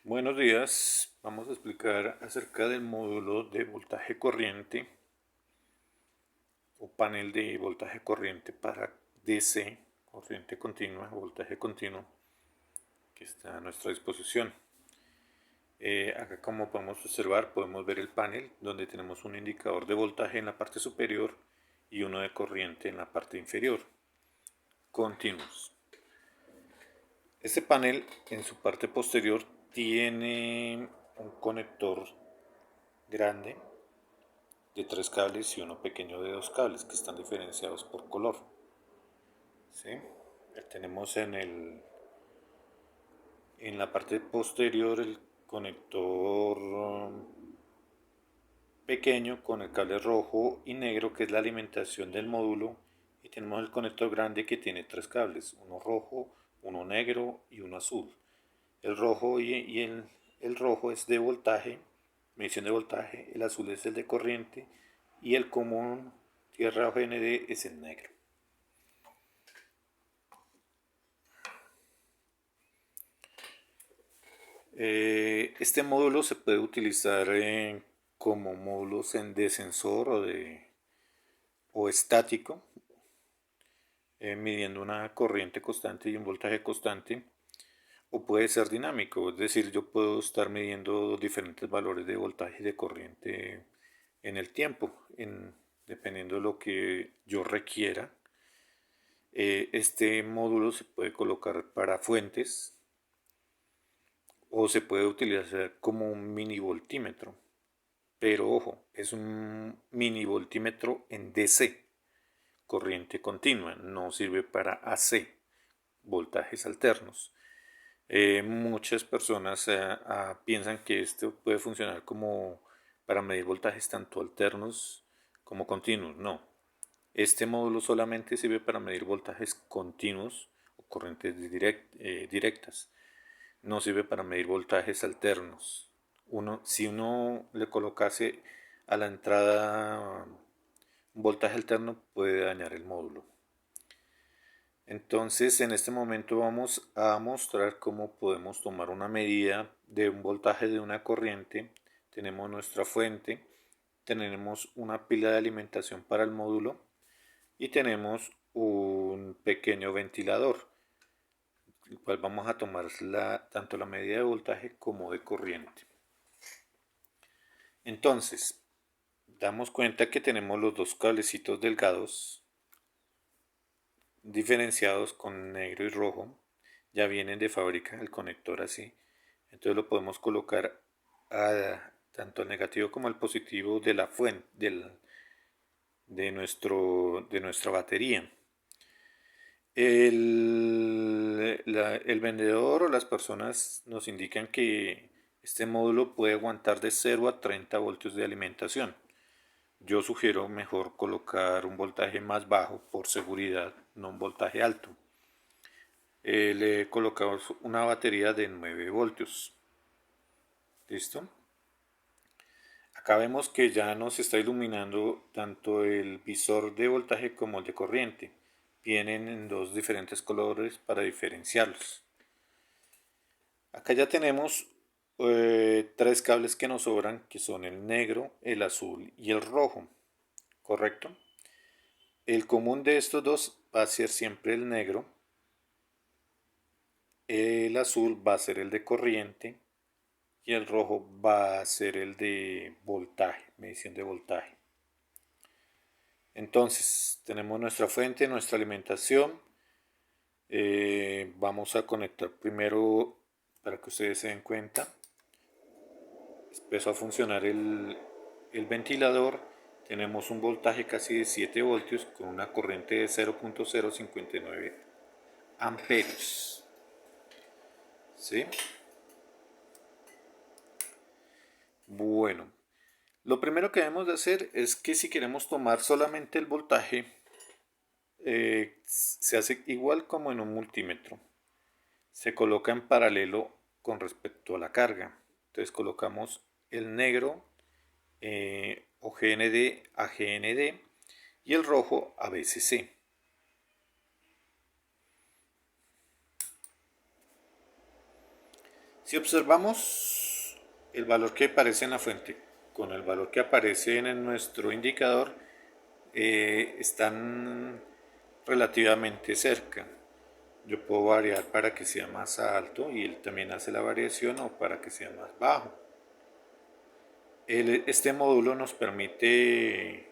Buenos días, vamos a explicar acerca del módulo de voltaje corriente o panel de voltaje corriente para DC, corriente continua, voltaje continuo, que está a nuestra disposición. Acá, como podemos observar, podemos ver el panel donde tenemos un indicador de voltaje en la parte superior y uno de corriente en la parte inferior, continuos. Este panel en su parte posterior tiene un conector grande de 3 cables y uno pequeño de 2 cables que están diferenciados por color. ¿Sí? Tenemos en la parte posterior el conector pequeño con el cable rojo y negro, que es la alimentación del módulo, y tenemos el conector grande que tiene 3 cables, uno rojo, uno negro y uno azul. El rojo el rojo es de voltaje, medición de voltaje, el azul es el de corriente y el común tierra o GND es el negro. Este módulo se puede utilizar como módulos de sensor o estático, midiendo una corriente constante y un voltaje constante, o puede ser dinámico, es decir, yo puedo estar midiendo diferentes valores de voltaje y de corriente en el tiempo, dependiendo de lo que yo requiera. Este módulo se puede colocar para fuentes o se puede utilizar como un mini voltímetro, pero ojo, es un mini voltímetro en DC, corriente continua, no sirve para AC, voltajes alternos. Muchas personas piensan que esto puede funcionar como para medir voltajes tanto alternos como continuos. No, este módulo solamente sirve para medir voltajes continuos o corrientes directas. No sirve para medir voltajes alternos. Si uno le colocase a la entrada un voltaje alterno, puede dañar el módulo. Entonces, en este momento vamos a mostrar cómo podemos tomar una medida de un voltaje de una corriente. Tenemos nuestra fuente, tenemos una pila de alimentación para el módulo y tenemos un pequeño ventilador, el cual vamos a tomar tanto la medida de voltaje como de corriente. Entonces, damos cuenta que tenemos los dos cablecitos delgados diferenciados con negro y rojo. Ya vienen de fábrica el conector así. Entonces lo podemos colocar tanto al negativo como al positivo de la fuente de nuestra batería. El vendedor o las personas nos indican que este módulo puede aguantar de 0 a 30 voltios de alimentación. Yo sugiero mejor colocar un voltaje más bajo por seguridad, no un voltaje alto. Le he colocado una batería de 9 voltios. ¿Listo? Acá vemos que ya nos está iluminando tanto el visor de voltaje como el de corriente. Vienen en dos diferentes colores para diferenciarlos. Acá ya tenemos tres cables que nos sobran, que son el negro, el azul y el rojo. ¿Correcto? El común de estos dos va a ser siempre el negro. El azul va a ser el de corriente y el rojo va a ser el de voltaje, medición de voltaje. Entonces, tenemos nuestra fuente, nuestra alimentación. Vamos a conectar primero, para que ustedes se den cuenta, empezó a funcionar el ventilador. Tenemos un voltaje casi de 7 voltios con una corriente de 0.059 amperios. ¿Sí? Bueno, lo primero que debemos de hacer es que si queremos tomar solamente el voltaje, se hace igual como en un multímetro. Se coloca en paralelo con respecto a la carga. Entonces colocamos el negro o GND a GND y el rojo a BCC. Si observamos el valor que aparece en la fuente con el valor que aparece en nuestro indicador, están relativamente cerca. Yo puedo variar para que sea más alto y él también hace la variación, o para que sea más bajo. Este módulo nos permite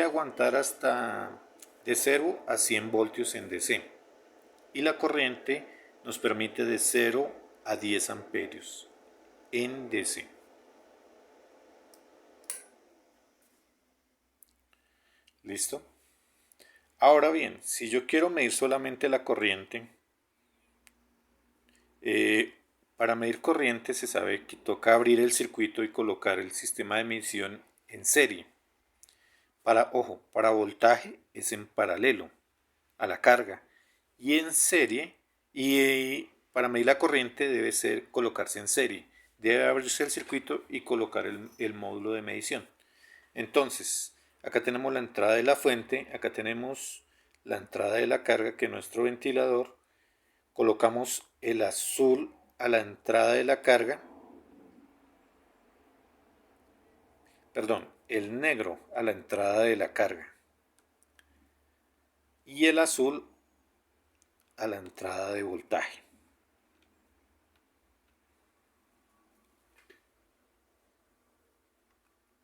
aguantar hasta de 0 a 100 voltios en DC, y la corriente nos permite de 0 a 10 amperios en DC. ¿Listo? Ahora bien, si yo quiero medir solamente la corriente, para medir corriente se sabe que toca abrir el circuito y colocar el sistema de medición en serie. Para voltaje es en paralelo a la carga, y en serie, y para medir la corriente debe colocarse en serie. Debe abrirse el circuito y colocar el módulo de medición. Entonces, acá tenemos la entrada de la fuente, acá tenemos la entrada de la carga, que es nuestro ventilador. Colocamos el azul a la entrada de la carga, perdón, el negro a la entrada de la carga, y el azul a la entrada de voltaje.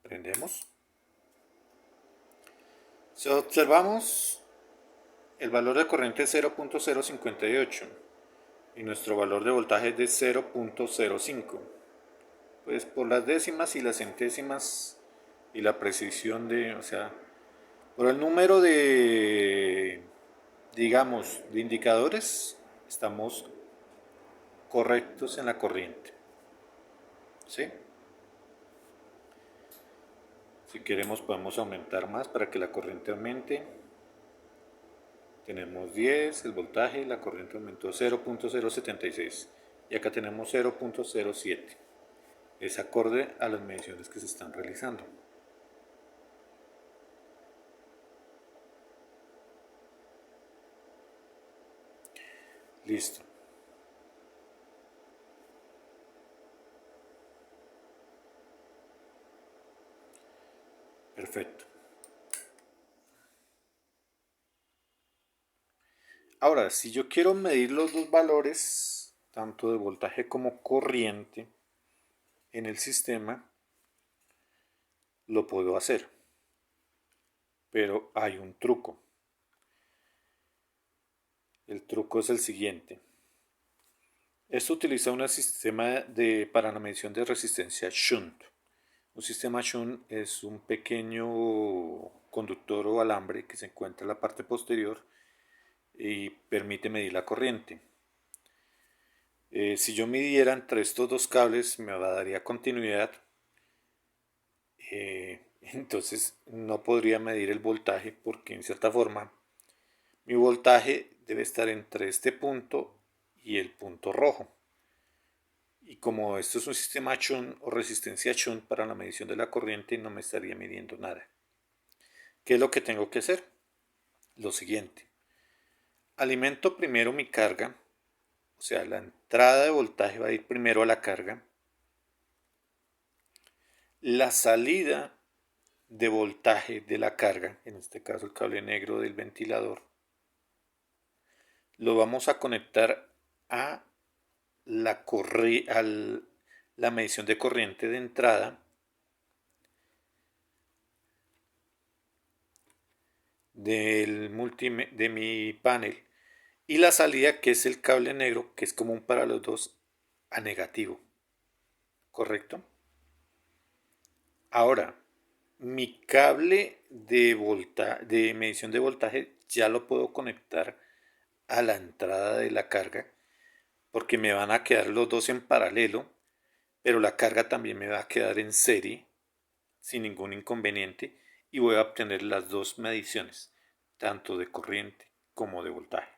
Prendemos. Si observamos, el valor de corriente es 0.058 y nuestro valor de voltaje es de 0.05. Pues por las décimas y las centésimas y la precisión o sea, por el número digamos, de indicadores, estamos correctos en la corriente. ¿Sí? Si queremos podemos aumentar más para que la corriente aumente. Tenemos 10, el voltaje, la corriente aumentó 0.076 y acá tenemos 0.07. Es acorde a las mediciones que se están realizando. Listo. Perfecto. Ahora, si yo quiero medir los dos valores, tanto de voltaje como corriente, en el sistema, lo puedo hacer. Pero hay un truco. El truco es el siguiente. Esto utiliza un sistema para la medición de resistencia shunt. Un sistema shunt es un pequeño conductor o alambre que se encuentra en la parte posterior y permite medir la corriente. Si yo midiera entre estos dos cables, me daría continuidad. Entonces no podría medir el voltaje, porque en cierta forma mi voltaje debe estar entre este punto y el punto rojo. Y como esto es un sistema shunt o resistencia shunt para la medición de la corriente, no me estaría midiendo nada. ¿Qué es lo que tengo que hacer? Lo siguiente. Alimento primero mi carga, o sea, la entrada de voltaje va a ir primero a la carga. La salida de voltaje de la carga, en este caso el cable negro del ventilador, lo vamos a conectar a la medición de corriente de entrada de mi panel, y la salida, que es el cable negro, que es común para los dos, a negativo. ¿Correcto? Ahora, mi cable de medición de voltaje ya lo puedo conectar a la entrada de la carga, porque me van a quedar los dos en paralelo, pero la carga también me va a quedar en serie sin ningún inconveniente, y voy a obtener las dos mediciones, tanto de corriente como de voltaje.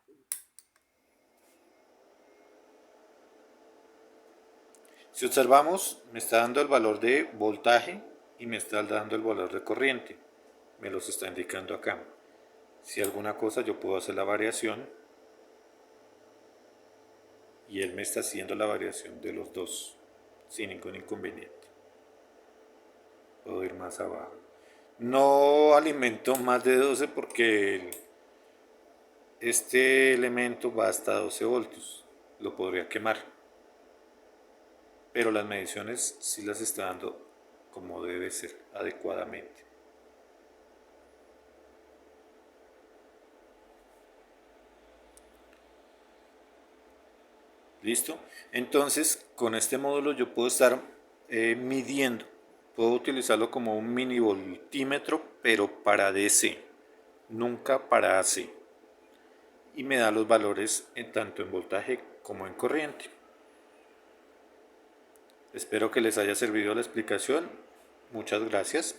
Si observamos, me está dando el valor de voltaje y me está dando el valor de corriente. Me los está indicando acá. Si alguna cosa, yo puedo hacer la variación y él me está haciendo la variación de los dos sin ningún inconveniente. Puedo ir más abajo. No alimento más de 12 porque este elemento va hasta 12 voltios. Lo podría quemar. Pero las mediciones sí las está dando como debe ser, adecuadamente. ¿Listo? Entonces, con este módulo yo puedo estar midiendo. Puedo utilizarlo como un mini voltímetro, pero para DC, nunca para AC. Y me da los valores tanto en voltaje como en corriente. Espero que les haya servido la explicación. Muchas gracias.